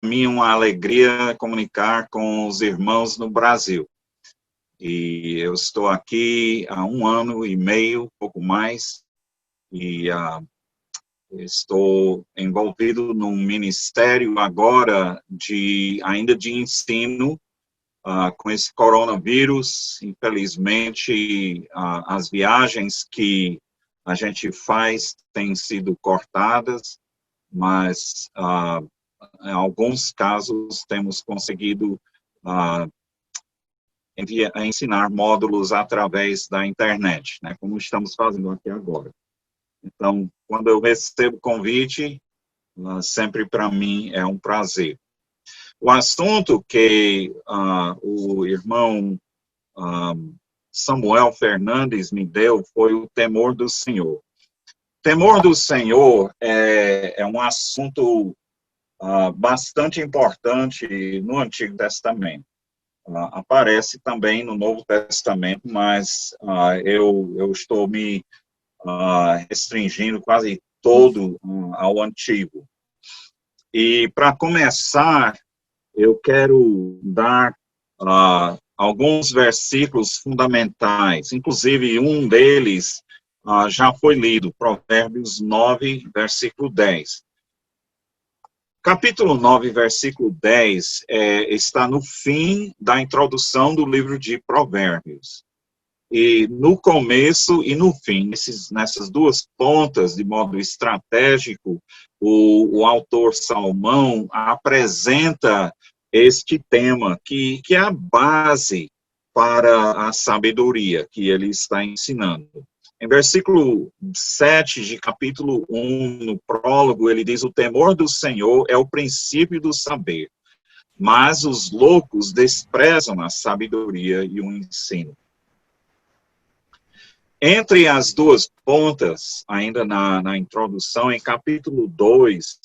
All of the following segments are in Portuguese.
mim uma alegria comunicar com os irmãos no Brasil. E eu estou aqui há 1 ano e meio, pouco mais, e estou envolvido num ministério agora ainda de ensino com esse coronavírus. Infelizmente, as viagens que a gente faz têm sido cortadas, mas em alguns casos temos conseguido ensinar módulos através da internet, né, como estamos fazendo aqui agora. Então, quando eu recebo convite, sempre para mim é um prazer. O assunto que o irmão Samuel Fernandes me deu foi o temor do Senhor. Temor do Senhor é um assunto bastante importante no Antigo Testamento. Aparece também no Novo Testamento, mas eu estou me restringindo quase todo ao Antigo. E, para começar, eu quero dar alguns versículos fundamentais, inclusive um deles já foi lido, Provérbios 9, versículo 10. Capítulo 9, versículo 10, está no fim da introdução do livro de Provérbios. E no começo e no fim, nessas duas pontas, de modo estratégico, o autor Salomão apresenta este tema, que é a base para a sabedoria que ele está ensinando. Em versículo 7 de capítulo 1, no prólogo, ele diz: o temor do Senhor é o princípio do saber, mas os loucos desprezam a sabedoria e o ensino. Entre as duas pontas, ainda na introdução, em capítulo 2,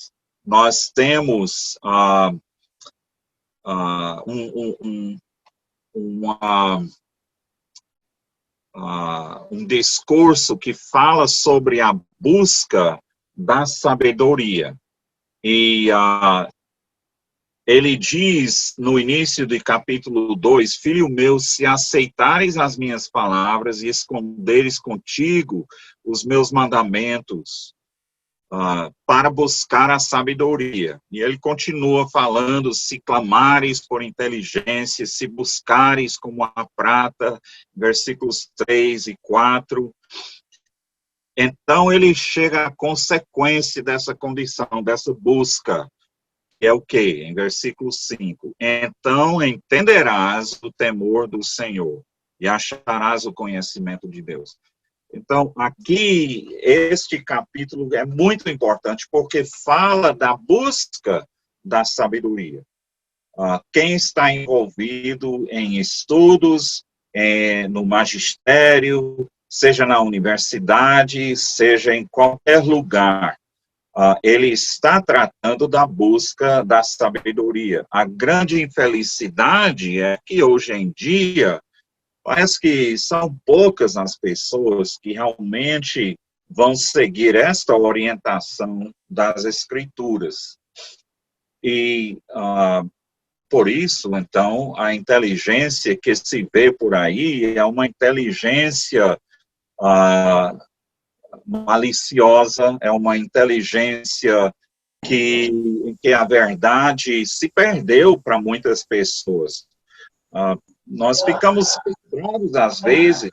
nós temos um discurso que fala sobre a busca da sabedoria. E ele diz no início do capítulo 2, filho meu, se aceitares as minhas palavras e esconderes contigo os meus mandamentos, para buscar a sabedoria. E ele continua falando: se clamares por inteligência, se buscares como a prata, versículos 3 e 4. Então ele chega à consequência dessa condição, dessa busca. É o quê? Em versículo 5. Então entenderás o temor do Senhor e acharás o conhecimento de Deus. Então, aqui, este capítulo é muito importante porque fala da busca da sabedoria. Quem está envolvido em estudos, no magistério, seja na universidade, seja em qualquer lugar, ele está tratando da busca da sabedoria. A grande infelicidade é que, hoje em dia, parece que são poucas as pessoas que realmente vão seguir esta orientação das Escrituras. E, por isso, então, a inteligência que se vê por aí é uma inteligência maliciosa, é uma inteligência que a verdade se perdeu para muitas pessoas. Nós ficamos frustrados, às vezes,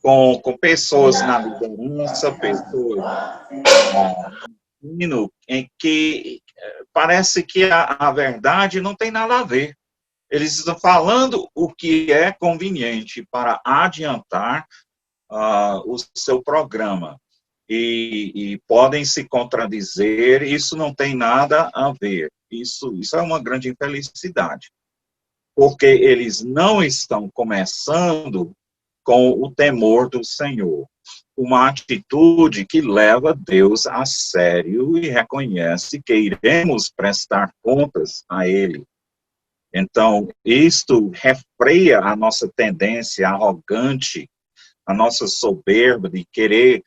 com pessoas na liderança, pessoas em que parece que a verdade não tem nada a ver. Eles estão falando o que é conveniente para adiantar o seu programa. E podem se contradizer, isso não tem nada a ver. Isso é uma grande infelicidade. Porque eles não estão começando com o temor do Senhor. Uma atitude que leva Deus a sério e reconhece que iremos prestar contas a Ele. Então, isto refreia a nossa tendência arrogante, a nossa soberba de querer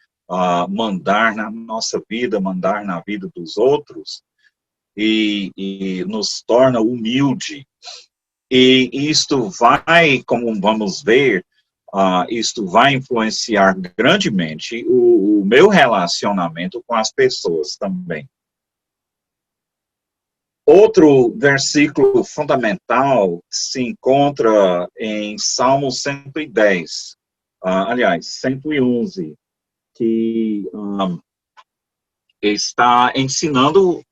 mandar na nossa vida, mandar na vida dos outros, e nos torna humilde. E isto vai, como vamos ver, isto vai influenciar grandemente o meu relacionamento com as pessoas também. Outro versículo fundamental se encontra em Salmo 110, aliás, 111, que está ensinando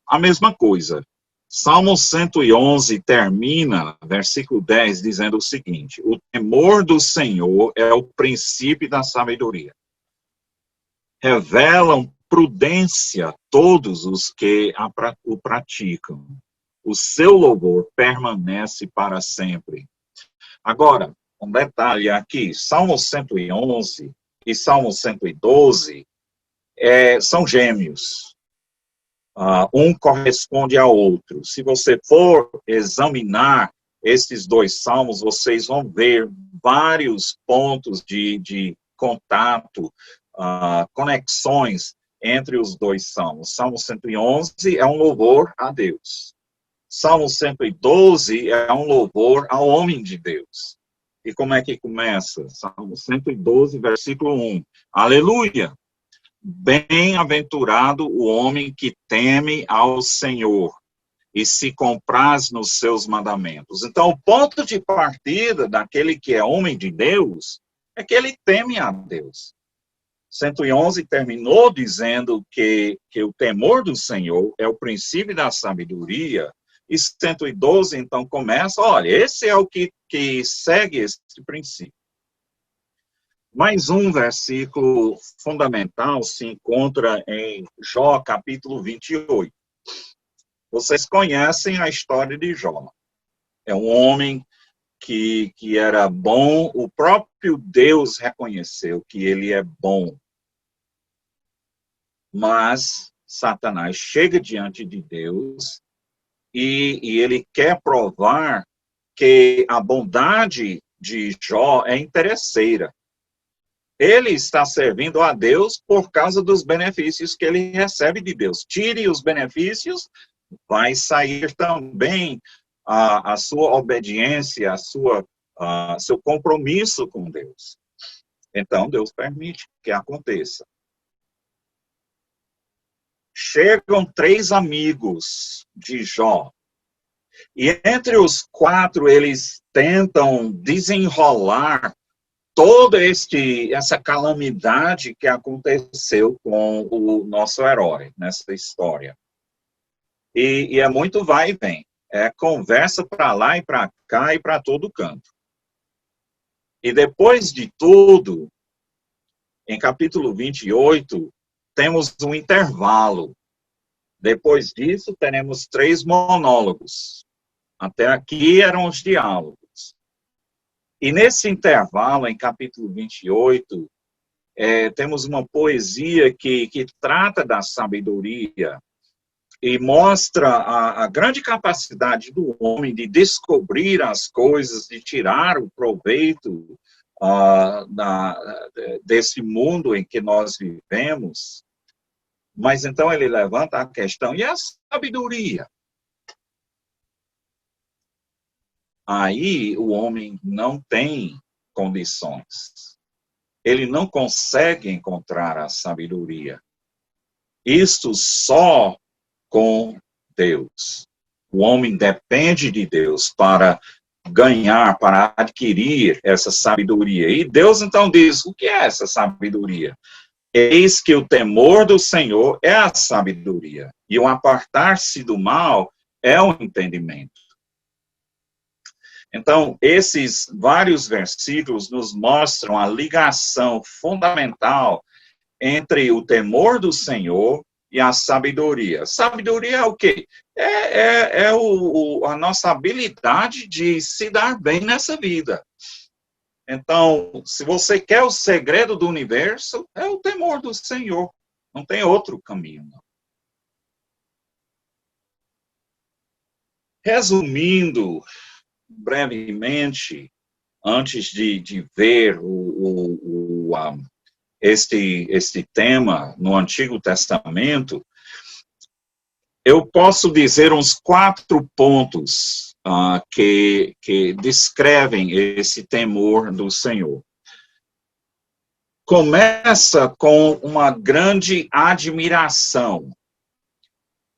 a mesma coisa. Salmo 111 termina, versículo 10, dizendo o seguinte: o temor do Senhor é o princípio da sabedoria. Revelam prudência todos os que o praticam. O seu louvor permanece para sempre. Agora, um detalhe aqui, Salmo 111 e Salmo 112 são gêmeos. Um corresponde ao outro. Se você for examinar esses dois salmos, vocês vão ver vários pontos de contato, conexões entre os dois salmos. Salmo 111 é um louvor a Deus. Salmo 112 é um louvor ao homem de Deus. E como é que começa? Salmo 112, versículo 1. Aleluia! Bem-aventurado o homem que teme ao Senhor e se compraz nos seus mandamentos. Então, o ponto de partida daquele que é homem de Deus é que ele teme a Deus. 111 terminou dizendo que o temor do Senhor é o princípio da sabedoria, e 112, então, começa, olha, esse é o que segue esse princípio. Mais um versículo fundamental se encontra em Jó, capítulo 28. Vocês conhecem a história de Jó. É um homem que era bom, o próprio Deus reconheceu que ele é bom. Mas Satanás chega diante de Deus e ele quer provar que a bondade de Jó é interesseira. Ele está servindo a Deus por causa dos benefícios que ele recebe de Deus. Tire os benefícios, vai sair também a sua obediência, seu compromisso com Deus. Então, Deus permite que aconteça. Chegam 3 amigos de Jó. E entre os 4, eles tentam desenrolar toda essa calamidade que aconteceu com o nosso herói nessa história. E é muito vai e vem. É conversa para lá e para cá e para todo canto. E depois de tudo, em capítulo 28, temos um intervalo. Depois disso, teremos 3 monólogos. Até aqui eram os diálogos. E nesse intervalo, em capítulo 28, temos uma poesia que trata da sabedoria e mostra a grande capacidade do homem de descobrir as coisas, de tirar o proveito desse mundo em que nós vivemos. Mas então ele levanta a questão, e a sabedoria? Aí o homem não tem condições. Ele não consegue encontrar a sabedoria. Isto só com Deus. O homem depende de Deus para ganhar, para adquirir essa sabedoria. E Deus então diz, o que é essa sabedoria? Eis que o temor do Senhor é a sabedoria, e o apartar-se do mal é o entendimento. Então, esses vários versículos nos mostram a ligação fundamental entre o temor do Senhor e a sabedoria. Sabedoria é o quê? A nossa habilidade de se dar bem nessa vida. Então, se você quer o segredo do universo, é o temor do Senhor. Não tem outro caminho, não. Resumindo brevemente, antes de ver este tema no Antigo Testamento, Eu posso dizer uns 4 pontos que descrevem esse temor do Senhor. Começa com uma grande admiração.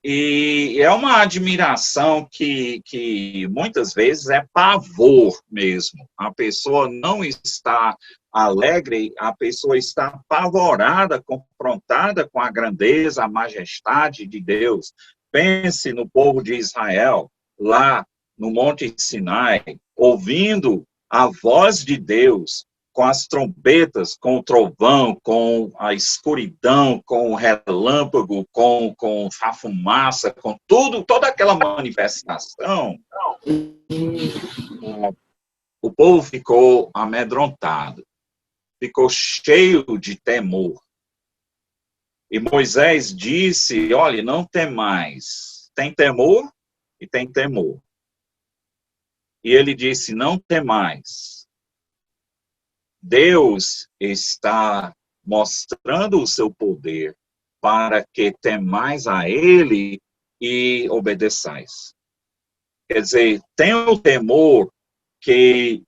E é uma admiração que muitas vezes é pavor mesmo. A pessoa não está alegre, a pessoa está apavorada, confrontada com a grandeza, a majestade de Deus. Pense no povo de Israel, lá no Monte Sinai, ouvindo a voz de Deus, com as trombetas, com o trovão, com a escuridão, com o relâmpago, com a fumaça, com tudo, toda aquela manifestação, o povo ficou amedrontado, ficou cheio de temor. E Moisés disse, olha, não temais. Tem temor e tem temor. E ele disse, não temais. Deus está mostrando o seu poder para que temais a Ele e obedeçais. Quer dizer, tem o temor que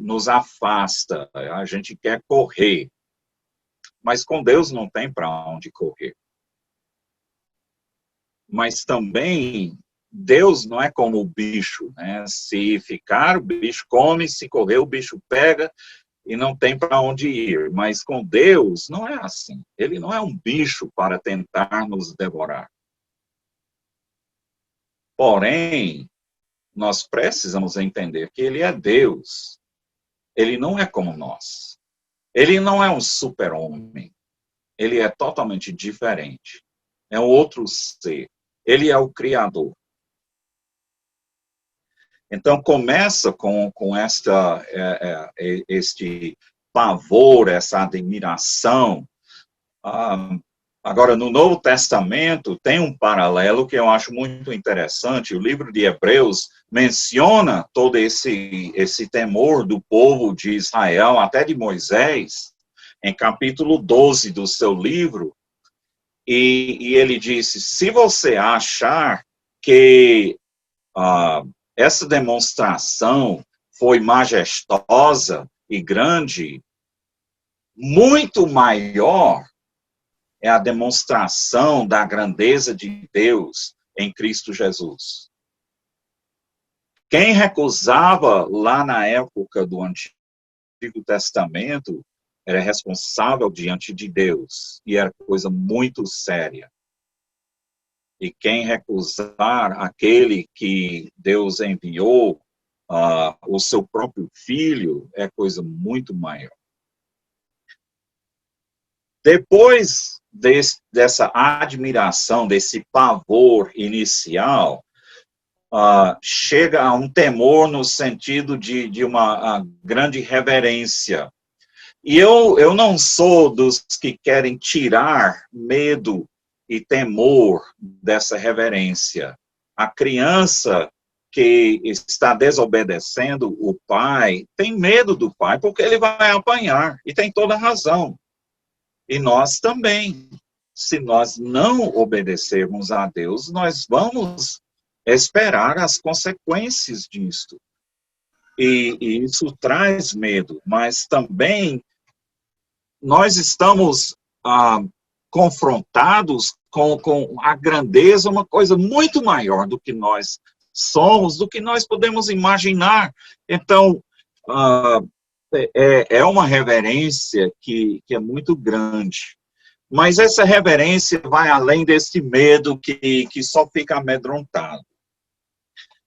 nos afasta, a gente quer correr, mas com Deus não tem para onde correr. Mas também, Deus não é como o bicho, né? Se ficar, o bicho come, se correr, o bicho pega, e não tem para onde ir. Mas com Deus não é assim. Ele não é um bicho para tentar nos devorar. Porém, nós precisamos entender que Ele é Deus. Ele não é como nós. Ele não é um super-homem. Ele é totalmente diferente. É um outro ser. Ele é o Criador. Então, começa com este pavor, essa admiração. Agora, no Novo Testamento, tem um paralelo que eu acho muito interessante. O livro de Hebreus menciona todo esse temor do povo de Israel, até de Moisés, em capítulo 12 do seu livro. E ele disse, se você achar que essa demonstração foi majestosa e grande, muito maior é a demonstração da grandeza de Deus em Cristo Jesus. Quem recusava lá na época do Antigo Testamento era responsável diante de Deus, e era coisa muito séria. E quem recusar aquele que Deus enviou, o seu próprio filho, é coisa muito maior. Depois dessa admiração, desse pavor inicial, chega a um temor no sentido de uma grande reverência. E eu não sou dos que querem tirar medo e temor dessa reverência. A criança que está desobedecendo o pai tem medo do pai porque ele vai apanhar, e tem toda razão. E nós também. Se nós não obedecermos a Deus, nós vamos esperar as consequências disto. E isso traz medo, mas também nós estamos confrontados com a grandeza, uma coisa muito maior do que nós somos, do que nós podemos imaginar. Então, é uma reverência que é muito grande. Mas essa reverência vai além desse medo que só fica amedrontado.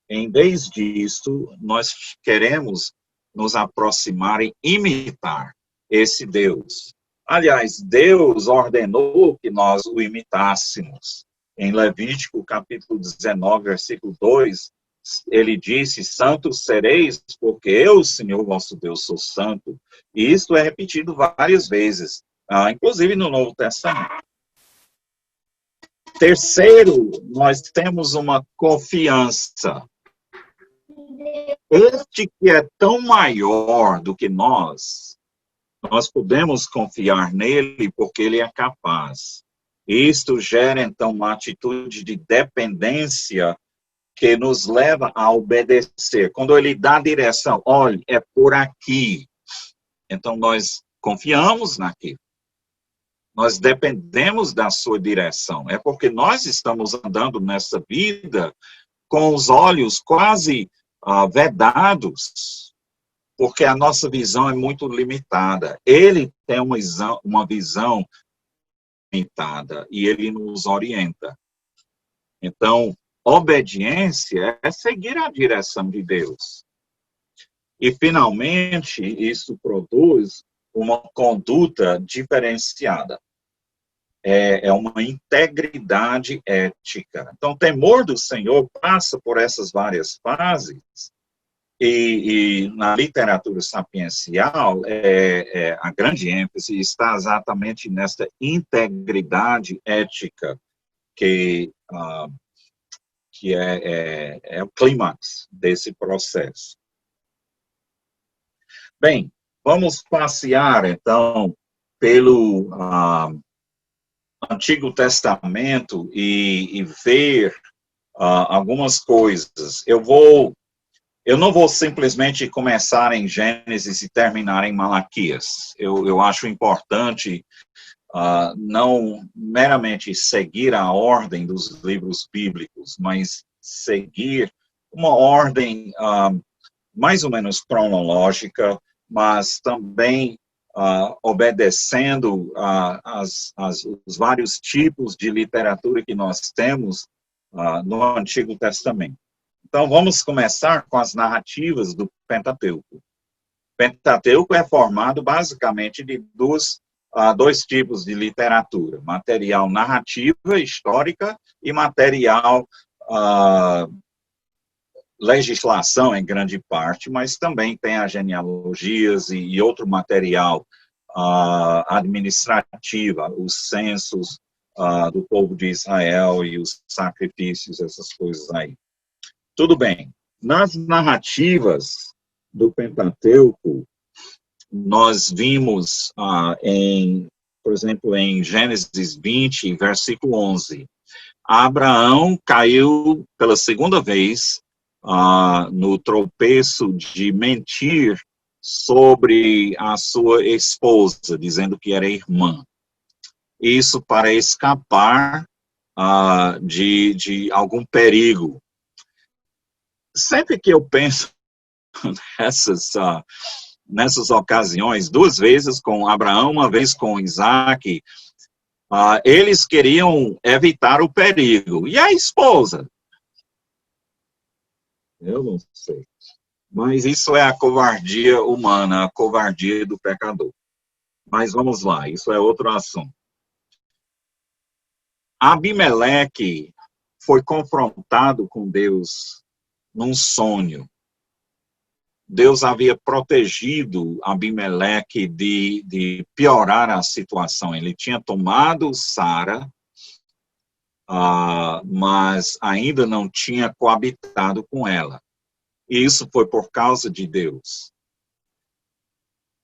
Em vez disso, nós queremos nos aproximar e imitar esse Deus. Aliás, Deus ordenou que nós o imitássemos. Em Levítico, capítulo 19, versículo 2, ele disse, santos sereis, porque eu, Senhor vosso Deus, sou santo. E isto é repetido várias vezes, inclusive no Novo Testamento. Terceiro, nós temos uma confiança. Este que é tão maior do que nós podemos confiar nele porque ele é capaz. Isto gera, então, uma atitude de dependência que nos leva a obedecer. Quando ele dá direção, olha, é por aqui. Então, nós confiamos naquilo. Nós dependemos da sua direção. É porque nós estamos andando nessa vida com os olhos quase vedados, porque a nossa visão é muito limitada. Ele tem uma visão limitada e ele nos orienta. Então, obediência é seguir a direção de Deus. E, finalmente, isso produz uma conduta diferenciada. É uma integridade ética. Então, o temor do Senhor passa por essas várias fases, e na literatura sapiencial, a grande ênfase está exatamente nessa integridade ética, que é o clímax desse processo. Bem, vamos passear, então, pelo Antigo Testamento e ver algumas coisas. Eu não vou simplesmente começar em Gênesis e terminar em Malaquias. Eu acho importante não meramente seguir a ordem dos livros bíblicos, mas seguir uma ordem mais ou menos cronológica, mas também obedecendo os vários tipos de literatura que nós temos no Antigo Testamento. Então, vamos começar com as narrativas do Pentateuco. O Pentateuco é formado basicamente de dois tipos de literatura: material narrativa, histórica, e material legislação em grande parte, mas também tem as genealogias e outro material administrativo, os censos do povo de Israel e os sacrifícios, essas coisas aí. Tudo bem. Nas narrativas do Pentateuco, nós vimos, por exemplo, em Gênesis 20, versículo 11, Abraão caiu pela segunda vez no tropeço de mentir sobre a sua esposa, dizendo que era irmã. Isso para escapar de algum perigo. Sempre que eu penso nessas ocasiões, 2 vezes com Abraão, 1 vez com Isaac, eles queriam evitar o perigo. E a esposa? Eu não sei. Mas isso é a covardia humana, a covardia do pecador. Mas vamos lá, isso é outro assunto. Abimeleque foi confrontado com Deus num sonho. Deus havia protegido Abimeleque de piorar a situação. Ele tinha tomado Sara, mas ainda não tinha coabitado com ela. E isso foi por causa de Deus.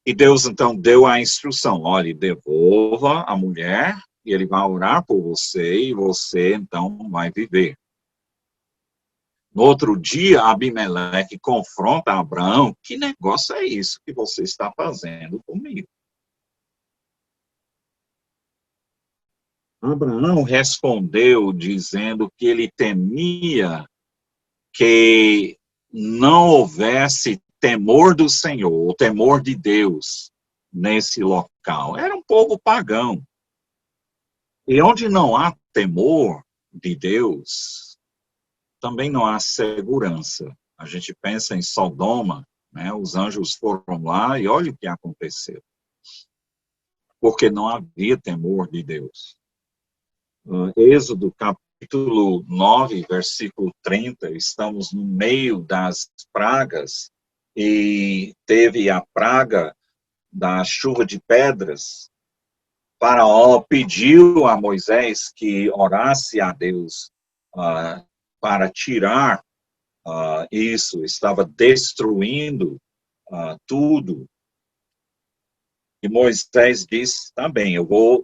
E Deus, então, deu a instrução: olhe, devolva a mulher, e ele vai orar por você, e você, então, vai viver. No outro dia, Abimeleque confronta Abraão: que negócio é isso que você está fazendo comigo? Abraão respondeu dizendo que ele temia que não houvesse temor do Senhor, o temor de Deus nesse local. Era um povo pagão. E onde não há temor de Deus, também não há segurança. A gente pensa em Sodoma, né? Os anjos foram lá e olha o que aconteceu. Porque não havia temor de Deus. Êxodo capítulo 9, versículo 30, estamos no meio das pragas, e teve a praga da chuva de pedras. Faraó pediu a Moisés que orasse a Deus para tirar isso, estava destruindo tudo. E Moisés disse: tá bem,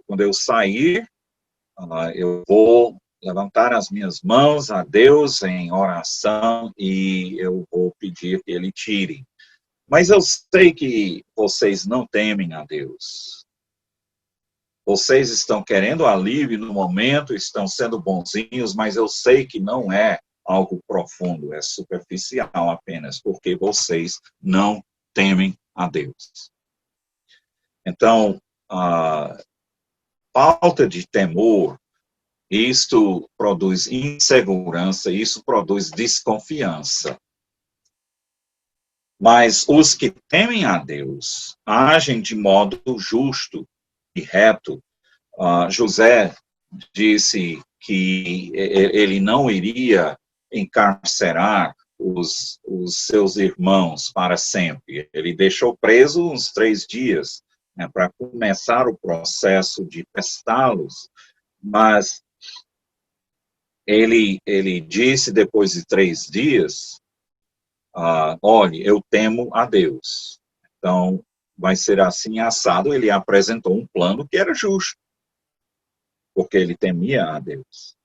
quando eu sair, eu vou levantar as minhas mãos a Deus em oração e eu vou pedir que Ele tire. Mas eu sei que vocês não temem a Deus. Vocês estão querendo alívio no momento, estão sendo bonzinhos, mas eu sei que não é algo profundo, é superficial apenas, porque vocês não temem a Deus. Então, a falta de temor, isto produz insegurança, isso produz desconfiança. Mas os que temem a Deus agem de modo justo e reto. José disse que ele não iria encarcerar os seus irmãos para sempre. Ele deixou preso uns 3 dias, né, para começar o processo de testá-los, mas ele disse depois de 3 dias, olhe, eu temo a Deus. Então, vai ser assim assado. Ele apresentou um plano que era justo, porque ele temia a Deus.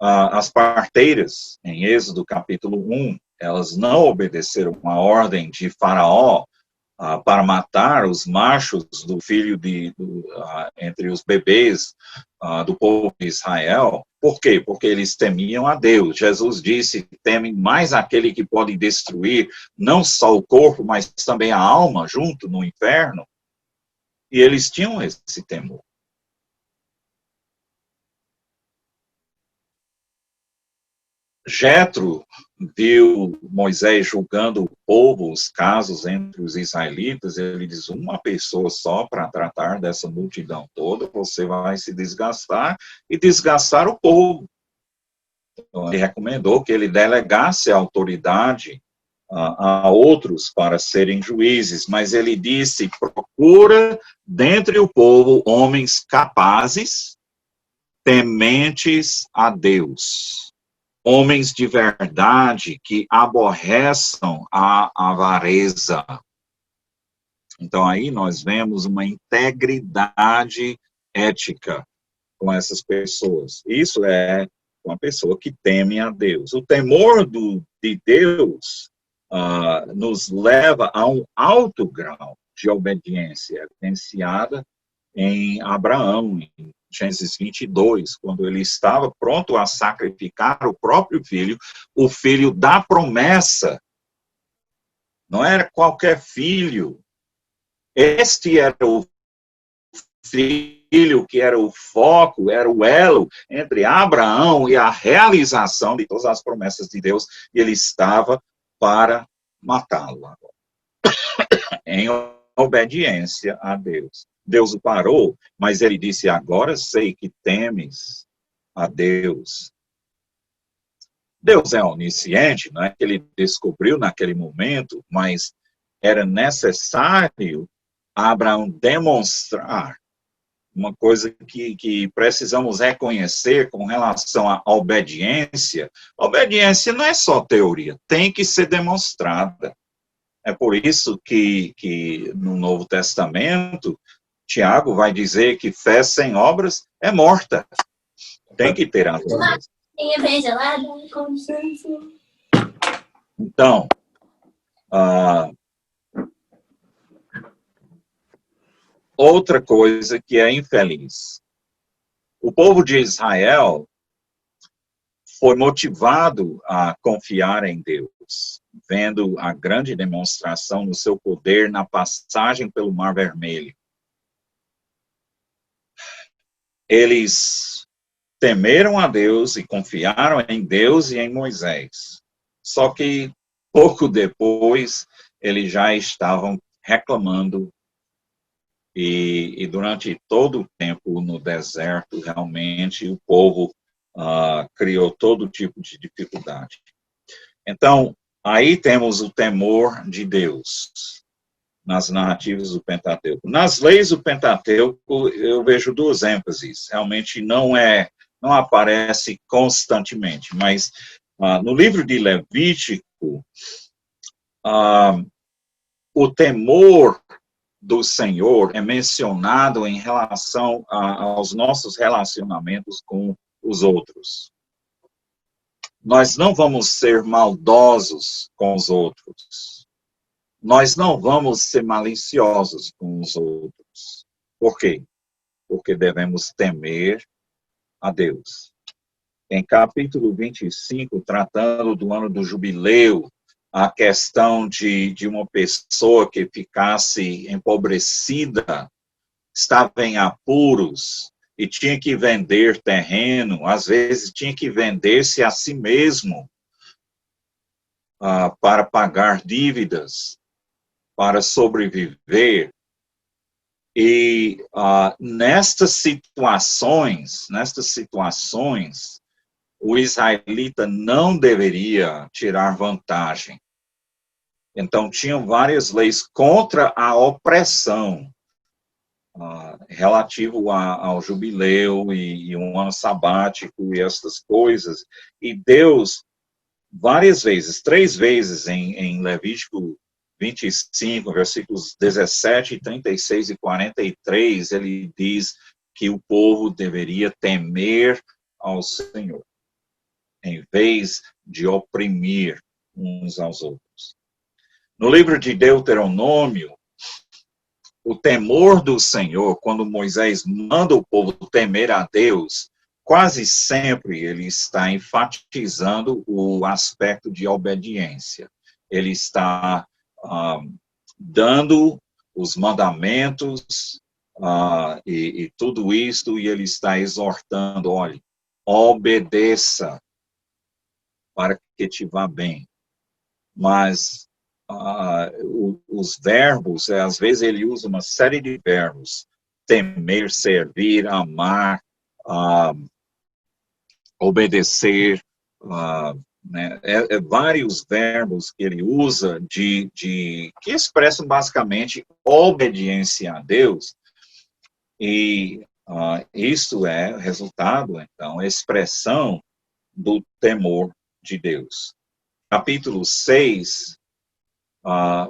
As parteiras, em Êxodo capítulo 1, elas não obedeceram a ordem de Faraó para matar os machos do filho entre os bebês do povo de Israel. Por quê? Porque eles temiam a Deus. Jesus disse que temem mais aquele que pode destruir não só o corpo, mas também a alma junto no inferno. E eles tinham esse temor. Jetro viu Moisés julgando o povo, os casos entre os israelitas, ele diz, uma pessoa só para tratar dessa multidão toda, você vai se desgastar e desgastar o povo. Então, ele recomendou que ele delegasse a autoridade a outros para serem juízes, mas ele disse, procura dentre o povo homens capazes, tementes a Deus. Homens de verdade que aborreçam a avareza. Então, aí nós vemos uma integridade ética com essas pessoas. Isso é uma pessoa que teme a Deus. O temor de Deus nos leva a um alto grau de obediência, evidenciada em Abraão, em Gênesis 22, quando ele estava pronto a sacrificar o próprio filho, o filho da promessa. Não era qualquer filho. Este era o filho que era o foco, era o elo entre Abraão e a realização de todas as promessas de Deus, e ele estava para matá-lo agora, em obediência a Deus. Deus o parou, mas ele disse, agora sei que temes a Deus. Deus é onisciente, não é que ele descobriu naquele momento, mas era necessário Abraão demonstrar uma coisa que precisamos reconhecer com relação à obediência. Obediência não é só teoria, tem que ser demonstrada. É por isso que no Novo Testamento, Tiago vai dizer que fé sem obras é morta. Tem que ter as obras. Então, outra coisa que é infeliz. O povo de Israel foi motivado a confiar em Deus, vendo a grande demonstração do seu poder na passagem pelo Mar Vermelho. Eles temeram a Deus e confiaram em Deus e em Moisés. Só que, pouco depois, eles já estavam reclamando e durante todo o tempo no deserto, realmente, o povo criou todo tipo de dificuldade. Então, aí temos o temor de Deus nas narrativas do Pentateuco. Nas leis do Pentateuco, eu vejo 2 ênfases. Realmente não aparece constantemente, mas no livro de Levítico, o temor do Senhor é mencionado em relação aos nossos relacionamentos com os outros. Nós não vamos ser maldosos com os outros. Nós não vamos ser maliciosos com os outros. Por quê? Porque devemos temer a Deus. Em capítulo 25, tratando do ano do jubileu, a questão de uma pessoa que ficasse empobrecida, estava em apuros e tinha que vender terreno, às vezes tinha que vender-se a si mesmo para pagar dívidas, para sobreviver. E nestas situações, o israelita não deveria tirar vantagem. Então, tinham várias leis contra a opressão, relativo ao jubileu e um ano sabático e essas coisas. E Deus, várias vezes, 3 vezes em Levítico 25, versículos 17, 36 e 43, ele diz que o povo deveria temer ao Senhor, em vez de oprimir uns aos outros. No livro de Deuteronômio, o temor do Senhor, quando Moisés manda o povo temer a Deus, quase sempre ele está enfatizando o aspecto de obediência. Ele está dando os mandamentos e tudo isso, e ele está exortando, olhe, obedeça para que te vá bem. Mas os verbos, às vezes ele usa uma série de verbos, temer, servir, amar, obedecer, né? Vários verbos que ele usa que expressam basicamente obediência a Deus, e isso é resultado, então, expressão do temor de Deus. Capítulo 6,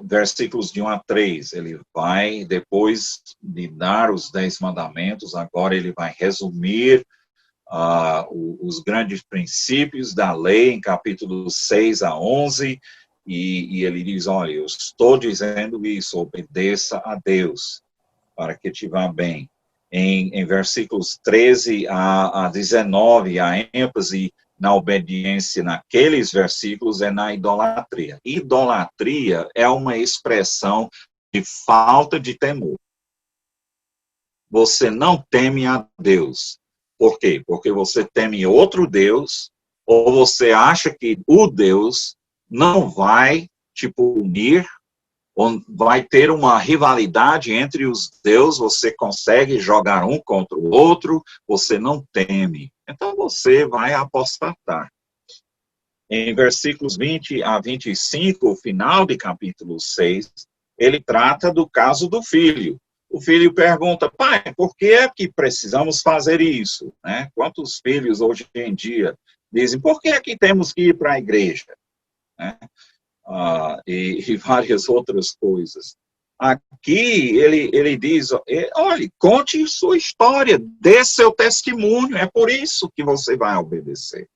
versículos de 1 a 3, ele vai, depois de dar os 10 mandamentos, agora ele vai resumir os grandes princípios da lei, em capítulo 6 a 11, e ele diz, olha, eu estou dizendo isso, obedeça a Deus, para que te vá bem. Em versículos 13 a 19, a ênfase na obediência naqueles versículos é na idolatria. Idolatria é uma expressão de falta de temor. Você não teme a Deus. Por quê? Porque você teme outro Deus, ou você acha que o Deus não vai te punir, ou vai ter uma rivalidade entre os deuses, você consegue jogar um contra o outro, você não teme. Então você vai apostatar. Em versículos 20 a 25, o final de capítulo 6, ele trata do caso do filho. O filho pergunta, pai, por que é que precisamos fazer isso? Né? Quantos filhos hoje em dia dizem, por que é que temos que ir para a igreja? Né? E várias outras coisas. Aqui ele diz, olha, conte sua história, dê seu testemunho, é por isso que você vai obedecer.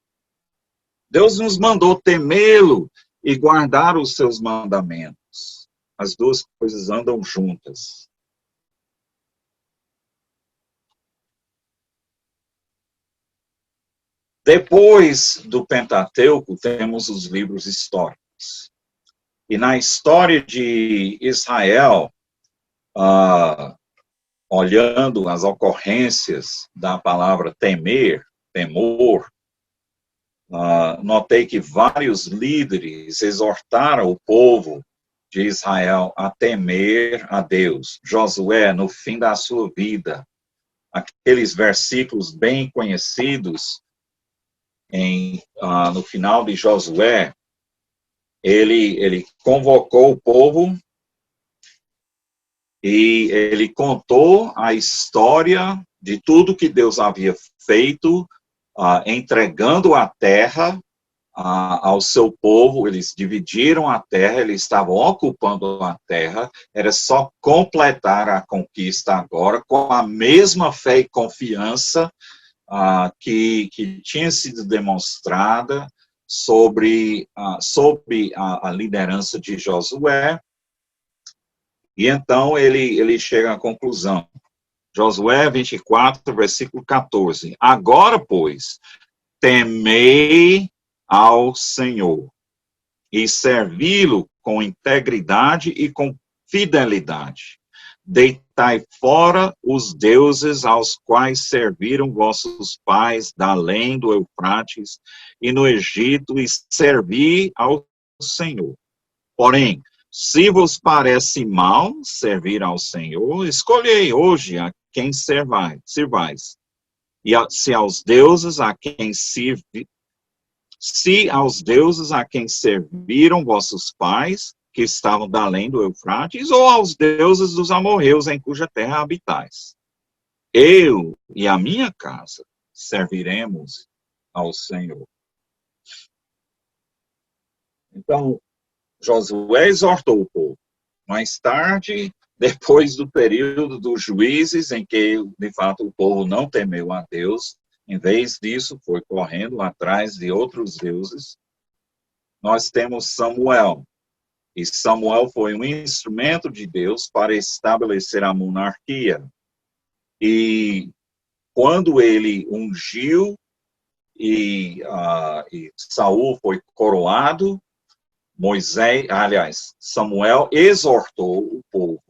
Deus nos mandou temê-lo e guardar os seus mandamentos. As duas coisas andam juntas. Depois do Pentateuco, temos os livros históricos. E na história de Israel, olhando as ocorrências da palavra temer, temor, notei que vários líderes exortaram o povo de Israel a temer a Deus. Josué, no fim da sua vida, aqueles versículos bem conhecidos, no final de Josué, ele convocou o povo e ele contou a história de tudo que Deus havia feito, entregando a terra ao seu povo, eles dividiram a terra, eles estavam ocupando a terra, era só completar a conquista agora com a mesma fé e confiança que tinha sido demonstrada sob a liderança de Josué. E então ele chega à conclusão. Josué 24, versículo 14. Agora, pois, temei ao Senhor e servi-lo com integridade e com fidelidade. Deitai fora os deuses aos quais serviram vossos pais da além do Eufrates e no Egito, e servi ao Senhor. Porém, se vos parece mal servir ao Senhor, escolhei hoje a quem servais. E se aos deuses a quem serviram vossos pais, que estavam da além do Eufrates, ou aos deuses dos amorreus em cuja terra habitais. Eu e a minha casa serviremos ao Senhor. Então, Josué exortou o povo. Mais tarde, depois do período dos juízes, em que, de fato, o povo não temeu a Deus, em vez disso, foi correndo atrás de outros deuses, nós temos Samuel. E Samuel foi um instrumento de Deus para estabelecer a monarquia. E quando ele ungiu e Saul foi coroado, Samuel exortou o povo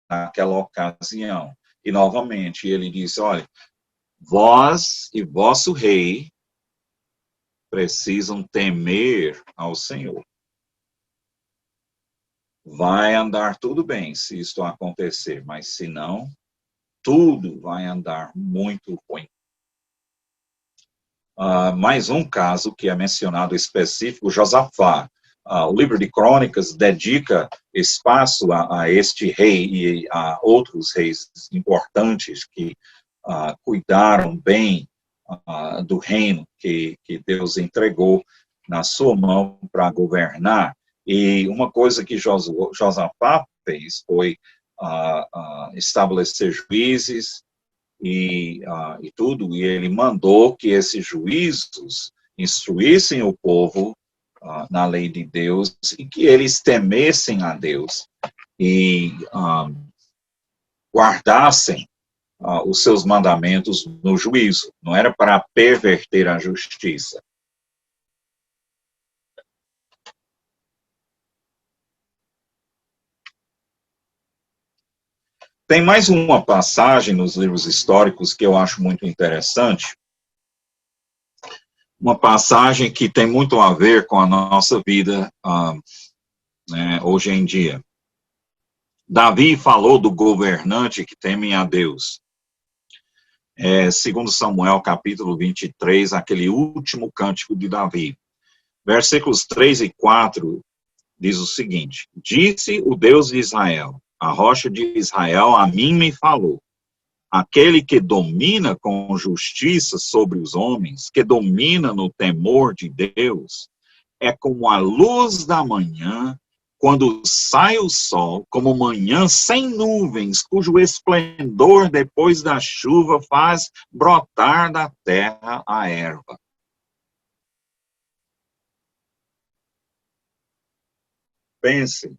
naquela ocasião. E, novamente, ele disse, olha, vós e vosso rei precisam temer ao Senhor. Vai andar tudo bem se isto acontecer, mas se não, tudo vai andar muito ruim. Mais um caso que é mencionado específico, Josafá. O livro de Crônicas dedica espaço a este rei e a outros reis importantes que cuidaram bem do reino que Deus entregou na sua mão para governar. E uma coisa que Josafá fez foi estabelecer juízes e tudo, e ele mandou que esses juízos instruíssem o povo na lei de Deus e que eles temessem a Deus e guardassem os seus mandamentos no juízo. Não era para perverter a justiça. Tem mais uma passagem nos livros históricos que eu acho muito interessante. Uma passagem que tem muito a ver com a nossa vida hoje em dia. Davi falou do governante que teme a Deus. Segundo Samuel, capítulo 23, aquele último cântico de Davi. Versículos 3 e 4 diz o seguinte: Disse o Deus de Israel, a rocha de Israel a mim me falou. Aquele que domina com justiça sobre os homens, que domina no temor de Deus, é como a luz da manhã, quando sai o sol, como manhã sem nuvens, cujo esplendor depois da chuva faz brotar da terra a erva. Pense,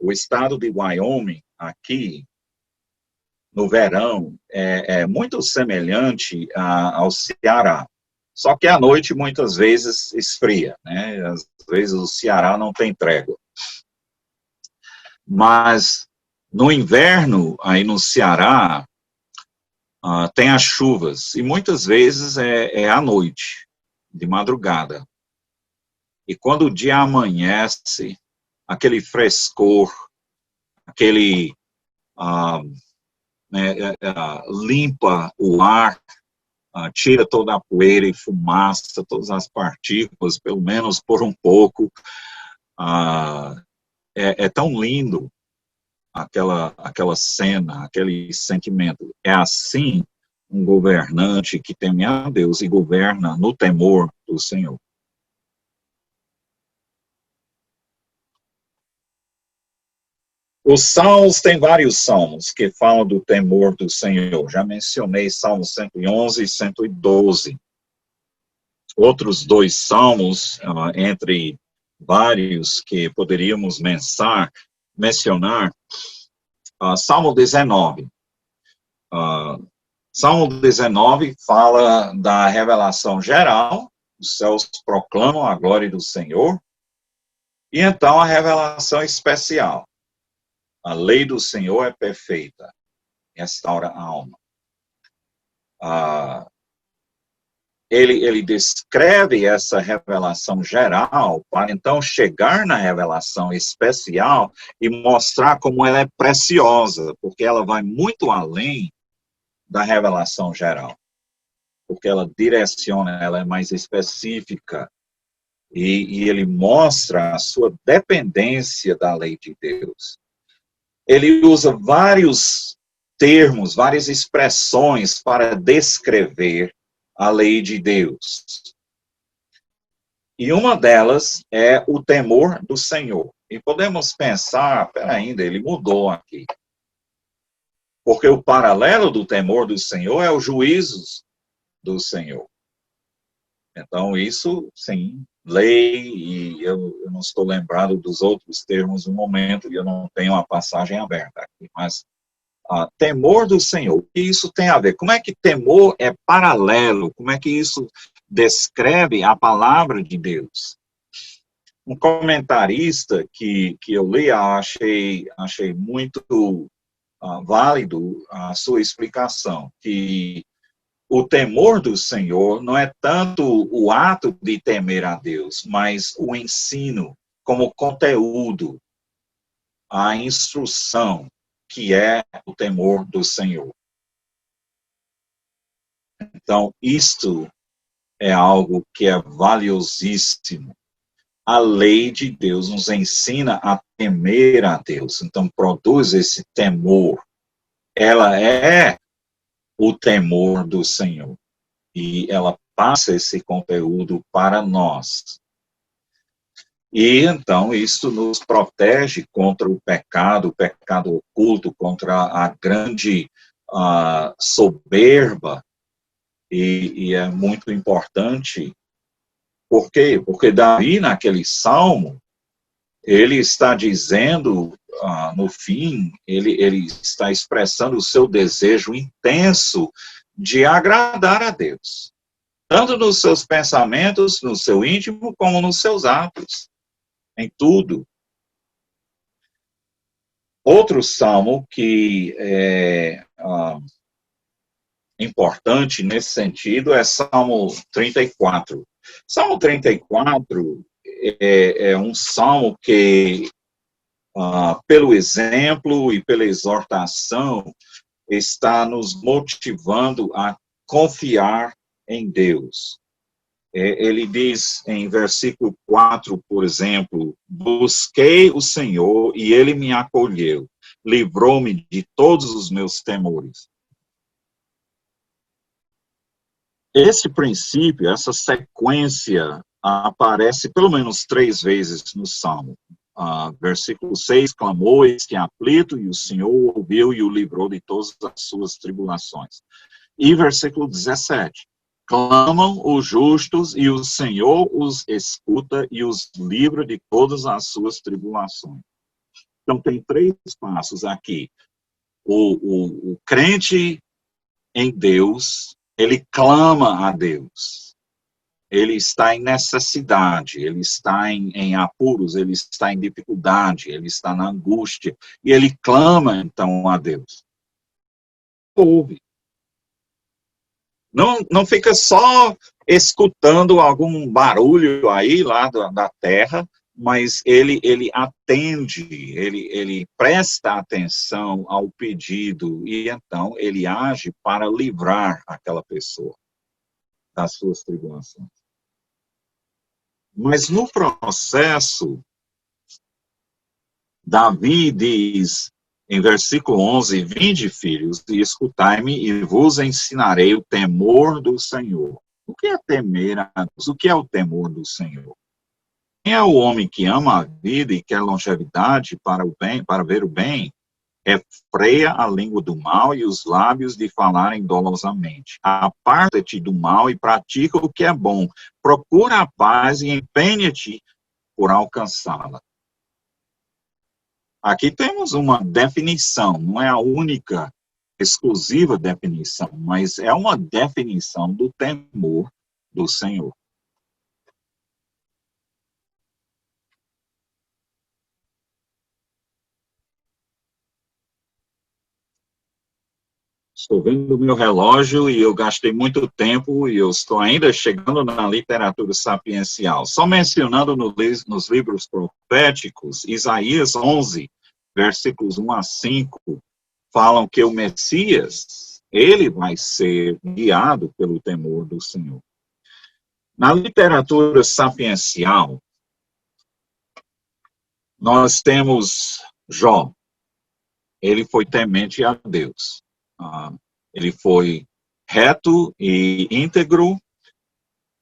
o estado de Wyoming, aqui, no verão, é muito semelhante ao Ceará. Só que à noite, muitas vezes, esfria, né? Às vezes o Ceará não tem trégua. Mas no inverno, aí no Ceará, tem as chuvas, e muitas vezes é à noite, de madrugada. E quando o dia amanhece, aquele frescor, aquele limpa o ar, tira toda a poeira e fumaça, todas as partículas, pelo menos por um pouco. É tão lindo aquela cena, aquele sentimento. É assim um governante que teme a Deus e governa no temor do Senhor. Os salmos, tem vários salmos que falam do temor do Senhor. Já mencionei Salmos 111 e 112. Outros dois salmos, entre vários que poderíamos mencionar, Salmo 19. Salmo 19 fala da revelação geral, os céus proclamam a glória do Senhor, e então a revelação especial. A lei do Senhor é perfeita, restaura a alma. Ele descreve essa revelação geral para então chegar na revelação especial e mostrar como ela é preciosa, porque ela vai muito além da revelação geral, porque ela direciona, ela é mais específica, e ele mostra a sua dependência da lei de Deus. Ele usa vários termos, várias expressões para descrever a lei de Deus. E uma delas é o temor do Senhor. E podemos pensar, ainda ele mudou aqui. Porque o paralelo do temor do Senhor é os juízos do Senhor. Então, isso, sim, lei, e eu não estou lembrado dos outros termos no momento, e eu não tenho a passagem aberta aqui, mas temor do Senhor, o que isso tem a ver? Como é que temor é paralelo? Como é que isso descreve a palavra de Deus? Um comentarista que eu li, achei muito válido a sua explicação, que o temor do Senhor não é tanto o ato de temer a Deus, mas o ensino como conteúdo, a instrução, que é o temor do Senhor. Então, isto é algo que é valiosíssimo. A lei de Deus nos ensina a temer a Deus, então produz esse temor. Ela é o temor do Senhor. E ela passa esse conteúdo para nós. E, então, isso nos protege contra o pecado oculto, contra a grande soberba, e é muito importante. Por quê? Porque Davi, naquele salmo, ele está dizendo, no fim, ele está expressando o seu desejo intenso de agradar a Deus, tanto nos seus pensamentos, no seu íntimo, como nos seus atos, em tudo. Outro salmo que é importante nesse sentido é Salmo 34. Salmo 34 é um salmo que, pelo exemplo e pela exortação, está nos motivando a confiar em Deus. Ele diz em versículo 4, por exemplo, busquei o Senhor e ele me acolheu, livrou-me de todos os meus temores. Esse princípio, essa sequência, aparece pelo menos 3 vezes no Salmo. Versículo 6, clamou, eis que aflito, e o Senhor ouviu e o livrou de todas as suas tribulações. E versículo 17, clamam os justos, e o Senhor os escuta e os livra de todas as suas tribulações. Então, tem 3 passos aqui. O crente em Deus, ele clama a Deus. Ele está em necessidade, ele está em apuros, ele está em dificuldade, ele está na angústia. E ele clama, então, a Deus. Ouve. Não fica só escutando algum barulho aí lá da terra, mas ele atende, ele presta atenção ao pedido e então ele age para livrar aquela pessoa das suas tribulações. Mas no processo, Davi diz, Em versículo 11, vinde, filhos, e escutai-me, e vos ensinarei o temor do Senhor. O que é temer a Deus? O que é o temor do Senhor? Quem é o homem que ama a vida e quer longevidade para o bem, para ver o bem? Refreia a língua do mal e os lábios de falarem dolosamente. Aparta-te do mal e pratica o que é bom. Procura a paz e empenha-te por alcançá-la. Aqui temos uma definição, não é a única exclusiva definição, mas é uma definição do temor do Senhor. Estou vendo o meu relógio e eu gastei muito tempo e eu estou ainda chegando na literatura sapiencial. Só mencionando nos livros proféticos, Isaías 11, versículos 1 a 5, falam que o Messias, ele vai ser guiado pelo temor do Senhor. Na literatura sapiencial, nós temos Jó. Ele foi temente a Deus. Ele foi reto e íntegro,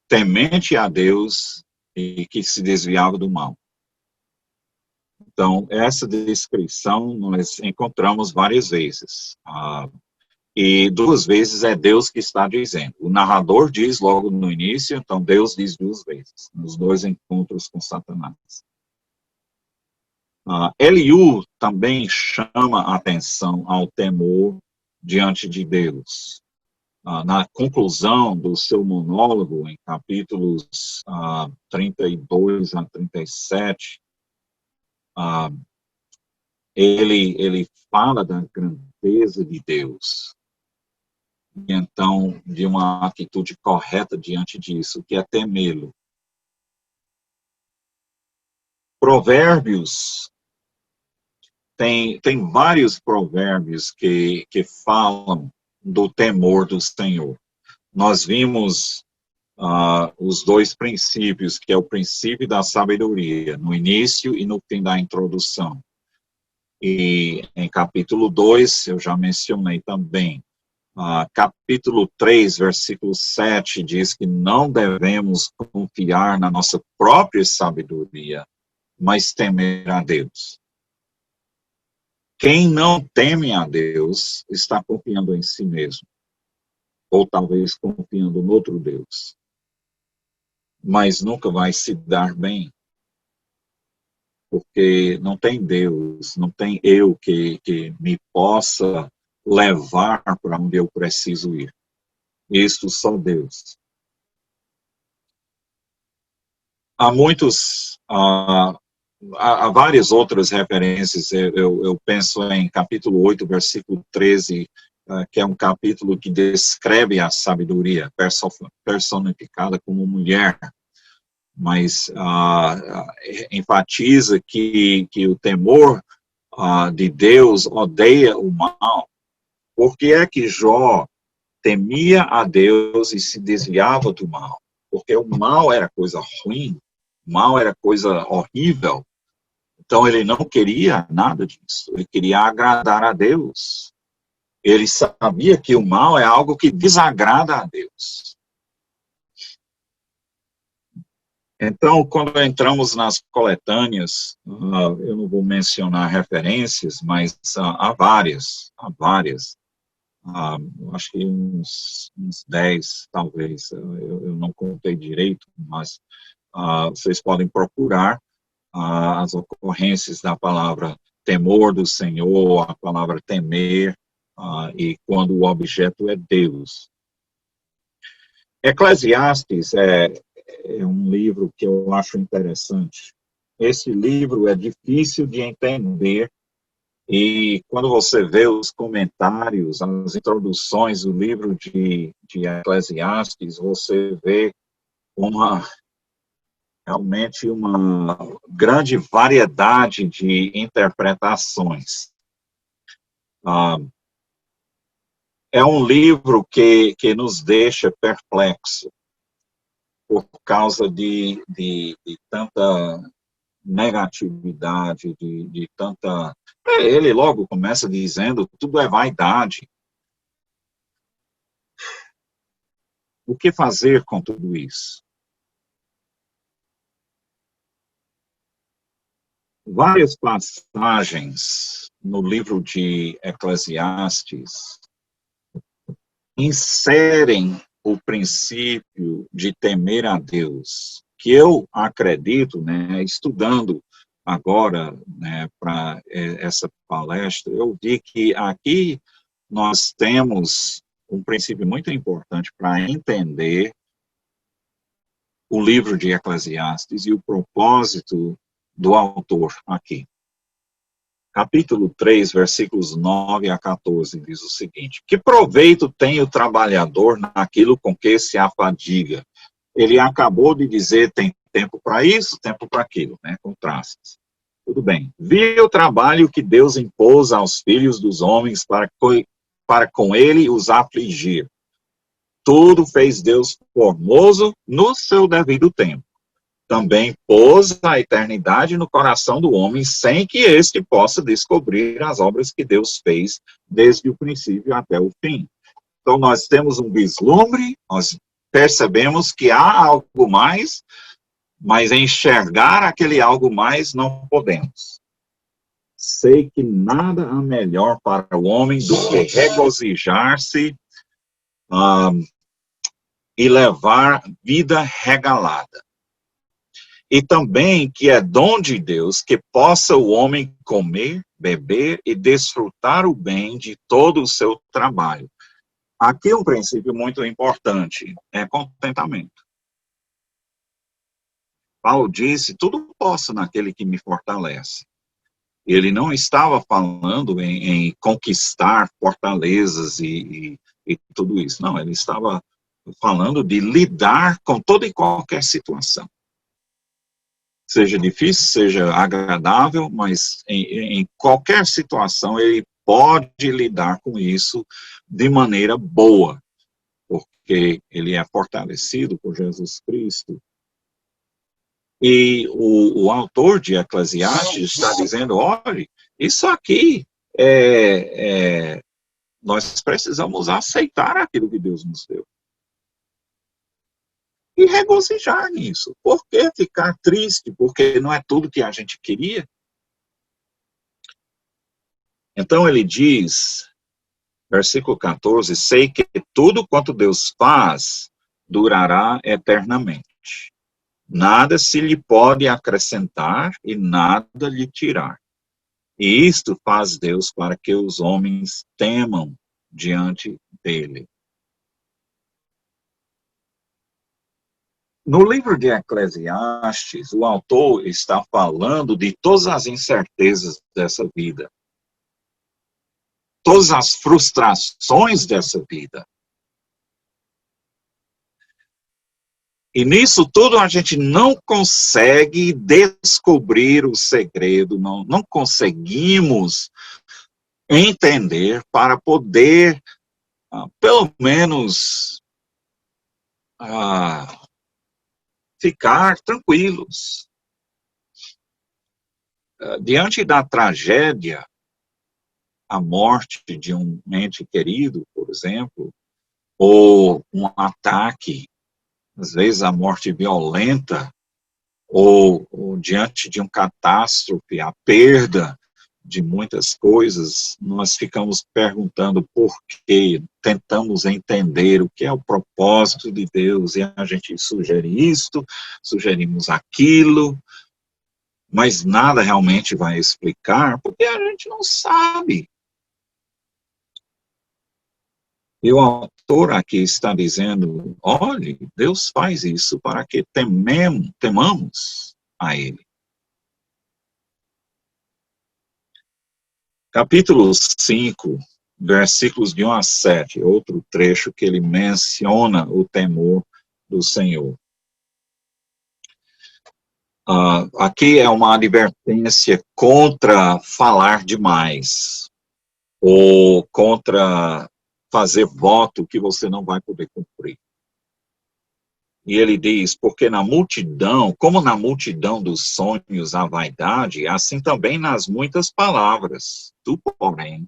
temente a Deus e que se desviava do mal. Então, essa descrição nós encontramos várias vezes. E 2 vezes é Deus que está dizendo. O narrador diz logo no início, então Deus diz 2 vezes, nos 2 encontros com Satanás. Eliú também chama a atenção ao temor diante de Deus. Na conclusão do seu monólogo, em capítulos 32 a 37, ele fala da grandeza de Deus. E então, de uma atitude correta diante disso, que é temê-lo. Provérbios, tem vários provérbios que falam do temor do Senhor. Nós vimos os 2 princípios, que é o princípio da sabedoria, no início e no fim da introdução. E em capítulo 2, eu já mencionei também, capítulo 3, versículo 7, diz que não devemos confiar na nossa própria sabedoria, mas temer a Deus. Quem não teme a Deus está confiando em si mesmo, ou talvez confiando no outro Deus, mas nunca vai se dar bem, porque não tem Deus, não tem eu que me possa levar para onde eu preciso ir. Isso só Deus. Há há várias outras referências, eu penso em capítulo 8, versículo 13, que é um capítulo que descreve a sabedoria personificada como mulher, mas enfatiza que o temor de Deus odeia o mal. Por que é que Jó temia a Deus e se desviava do mal? Porque o mal era coisa ruim, o mal era coisa horrível. Então, ele não queria nada disso, ele queria agradar a Deus. Ele sabia que o mal é algo que desagrada a Deus. Então, quando entramos nas coletâneas, eu não vou mencionar referências, mas há várias, acho que uns 10, talvez, eu não contei direito, mas vocês podem procurar as ocorrências da palavra temor do Senhor, a palavra temer, e quando o objeto é Deus. Eclesiastes é um livro que eu acho interessante. Esse livro é difícil de entender e quando você vê os comentários, as introduções do livro de Eclesiastes, você vê realmente uma grande variedade de interpretações. É um livro que nos deixa perplexo por causa de tanta negatividade, de tanta Ele logo começa dizendo, tudo é vaidade. O que fazer com tudo isso? Várias passagens no livro de Eclesiastes inserem o princípio de temer a Deus, que eu acredito, né, estudando agora, né, para essa palestra, eu vi que aqui nós temos um princípio muito importante para entender o livro de Eclesiastes e o propósito do autor aqui. Capítulo 3, versículos 9 a 14, diz o seguinte: que proveito tem o trabalhador naquilo com que se afadiga? Ele acabou de dizer, tem tempo para isso, tempo para aquilo, né, contrastes. Tudo bem. Vi o trabalho que Deus impôs aos filhos dos homens para com ele os afligir. Tudo fez Deus formoso no seu devido tempo. Também pôs a eternidade no coração do homem, sem que este possa descobrir as obras que Deus fez desde o princípio até o fim. Então, nós temos um vislumbre, nós percebemos que há algo mais, mas enxergar aquele algo mais não podemos. Sei que nada há melhor para o homem do que regozijar-se e levar vida regalada. E também que é dom de Deus que possa o homem comer, beber e desfrutar o bem de todo o seu trabalho. Aqui um princípio muito importante é contentamento. Paulo disse, tudo posso naquele que me fortalece. Ele não estava falando em conquistar fortalezas e tudo isso. Não, ele estava falando de lidar com toda e qualquer situação. Seja difícil, seja agradável, mas em qualquer situação ele pode lidar com isso de maneira boa, porque ele é fortalecido por Jesus Cristo. E o autor de Eclesiastes está dizendo, olha, isso aqui nós precisamos aceitar aquilo que Deus nos deu. E regozijar nisso. Por que ficar triste? Porque não é tudo que a gente queria. Então ele diz, versículo 14, sei que tudo quanto Deus faz durará eternamente. Nada se lhe pode acrescentar e nada lhe tirar. E isto faz Deus para que os homens temam diante dele. No livro de Eclesiastes, o autor está falando de todas as incertezas dessa vida, todas as frustrações dessa vida. E nisso tudo a gente não consegue descobrir o segredo, não conseguimos entender para poder, pelo menos, ficar tranquilos. Diante da tragédia, a morte de um ente querido, por exemplo, ou um ataque, às vezes a morte violenta, ou diante de um catástrofe, a perda de muitas coisas, nós ficamos perguntando por quê, tentamos entender o que é o propósito de Deus, e a gente sugere isto, sugerimos aquilo, mas nada realmente vai explicar, porque a gente não sabe. E o autor aqui está dizendo, olhe, Deus faz isso para que temamos a Ele. Capítulo 5, versículos de 1 a 7, outro trecho que ele menciona o temor do Senhor. Aqui é uma advertência contra falar demais, ou contra fazer voto que você não vai poder cumprir. E ele diz, porque na multidão, como na multidão dos sonhos há vaidade, assim também nas muitas palavras. Tu, porém,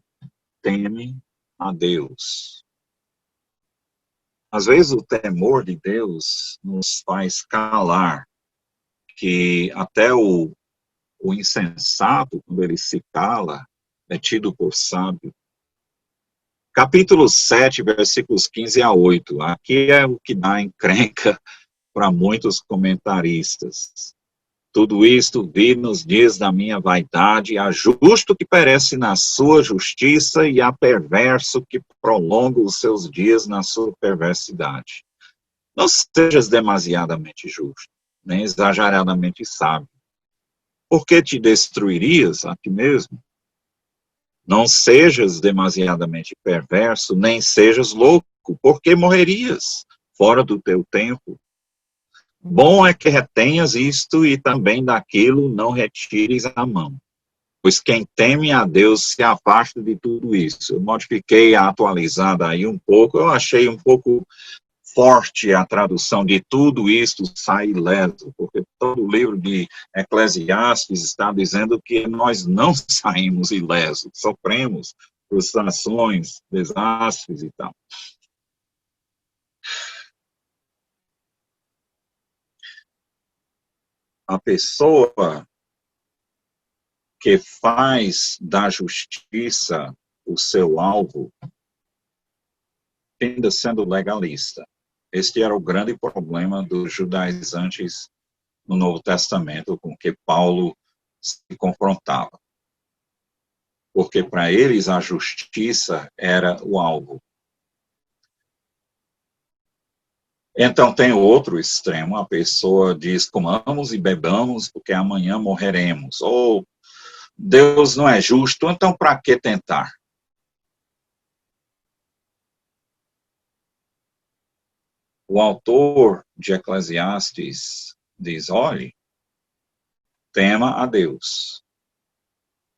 teme a Deus. Às vezes o temor de Deus nos faz calar, que até o insensato, quando ele se cala, é tido por sábio. Capítulo 7, versículos 15 a 8. Aqui é o que dá encrenca para muitos comentaristas. Tudo isto vi nos dias da minha vaidade, há justo que perece na sua justiça e há perverso que prolonga os seus dias na sua perversidade. Não sejas demasiadamente justo, nem exageradamente sábio. Por que te destruirias a ti mesmo? Não sejas demasiadamente perverso, nem sejas louco, porque morrerias fora do teu tempo. Bom é que retenhas isto e também daquilo não retires a mão. Pois quem teme a Deus se afasta de tudo isso. Eu modifiquei a atualizada aí um pouco, eu achei um pouco forte a tradução de tudo isto sai ileso, porque todo o livro de Eclesiastes está dizendo que nós não saímos ilesos, sofremos frustrações, desastres e tal. A pessoa que faz da justiça o seu alvo, ainda sendo legalista. Este era o grande problema dos judaizantes no Novo Testamento com que Paulo se confrontava. Porque para eles a justiça era o alvo. Então tem o outro extremo, a pessoa diz, comamos e bebamos porque amanhã morreremos. Ou Deus não é justo, então para que tentar? O autor de Eclesiastes diz, olhe, tema a Deus.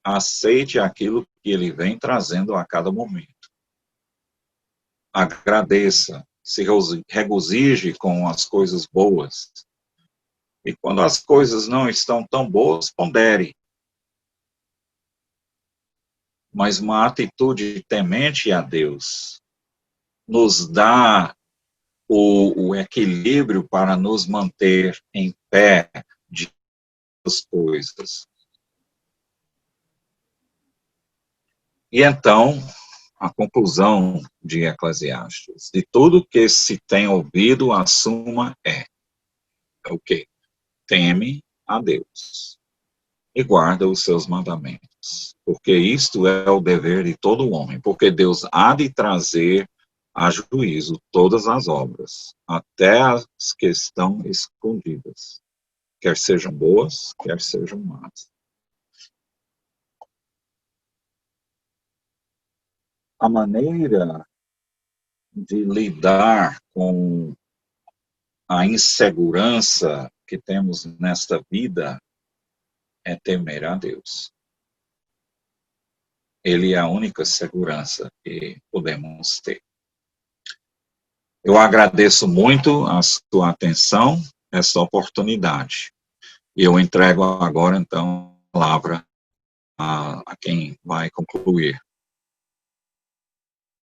Aceite aquilo que ele vem trazendo a cada momento. Agradeça, se regozije com as coisas boas. E quando as coisas não estão tão boas, pondere. Mas uma atitude temente a Deus nos dá o equilíbrio para nos manter em pé de as coisas. E então, a conclusão de Eclesiastes, de tudo que se tem ouvido, a suma é o quê? Teme a Deus e guarda os seus mandamentos, porque isto é o dever de todo homem, porque Deus há de trazer a juízo todas as obras, até as que estão escondidas, quer sejam boas, quer sejam más. A maneira de lidar com a insegurança que temos nesta vida é temer a Deus. Ele é a única segurança que podemos ter. Eu agradeço muito a sua atenção, essa oportunidade. E eu entrego agora, então, a palavra a quem vai concluir.